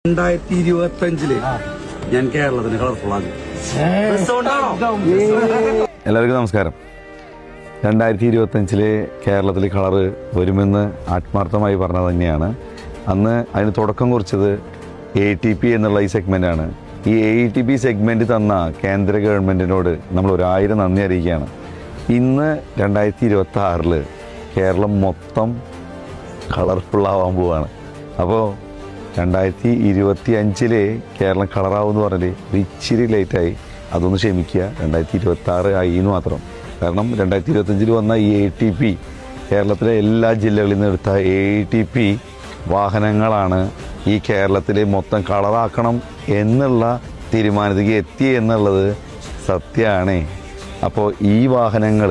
2025 ഞാൻ കേരളത്തിന് കളർഫുള്ളാകും. എല്ലാവർക്കും നമസ്കാരം. 2025 കേരളത്തിൽ കളറ് വരുമെന്ന് ആത്മാർത്ഥമായി പറഞ്ഞത് തന്നെയാണ്. അന്ന് അതിന് തുടക്കം കുറിച്ചത് ATP എന്നുള്ള ഈ സെഗ്മെൻ്റാണ്. ഈ ATP സെഗ്മെൻറ്റ് തന്ന കേന്ദ്ര ഗവൺമെൻറ്റിനോട് നമ്മൾ 1000 നന്ദി അറിയിക്കുകയാണ്. ഇന്ന് 2026 കേരളം മൊത്തം കളർഫുള്ളാവാൻ പോവാണ്. അപ്പോൾ 2025 കേരളം കളറാവുമെന്ന് പറഞ്ഞാൽ ഇച്ചിരി ലേറ്റായി, അതൊന്ന് ക്ഷമിക്കുക. 2026 ആയി എന്ന് മാത്രം. കാരണം 2025 വന്ന ഈ ATP കേരളത്തിലെ എല്ലാ ജില്ലകളിൽ നിന്ന് എടുത്ത ATP വാഹനങ്ങളാണ് ഈ കേരളത്തിലെ മൊത്തം കളറാക്കണം എന്നുള്ള തീരുമാനത്തിലേക്ക് എത്തി എന്നുള്ളത് സത്യമാണ്. അപ്പോൾ ഈ വാഹനങ്ങൾ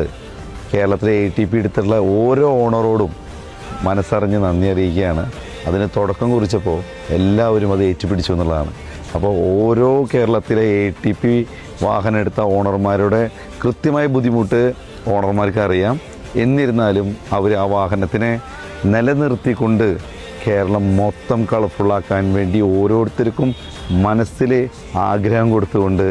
കേരളത്തിലെ ATP എടുത്തിട്ടുള്ള ഓരോ ഓണറോടും മനസ്സറിഞ്ഞ് നന്ദി അറിയിക്കുകയാണ്. അതിന് തുടക്കം കുറിച്ചപ്പോൾ എല്ലാവരും അത് ഏറ്റുപിടിച്ചു എന്നുള്ളതാണ്. അപ്പോൾ ഓരോ കേരളത്തിലെ ATP വാഹനം എടുത്ത ഓണർമാരുടെ കൃത്യമായ ബുദ്ധിമുട്ട് ഓണർമാർക്ക് അറിയാം. എന്നിരുന്നാലും അവർ ആ വാഹനത്തിനെ നിലനിർത്തിക്കൊണ്ട് കേരളം മൊത്തം കളർഫുള്ളാക്കാൻ വേണ്ടി ഓരോരുത്തർക്കും മനസ്സിൽ ആഗ്രഹം കൊടുത്തുകൊണ്ട്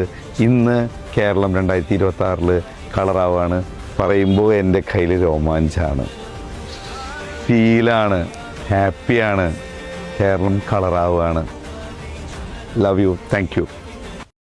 ഇന്ന് കേരളം 2026 കളറാവാണ്. പറയുമ്പോൾ എൻ്റെ കയ്യിൽ രോമാഞ്ചാണ്, ഫീലാണ്, ഹാപ്പിയാണ്. കേരളം കളറാവുകയാണ്. Love you, thank U.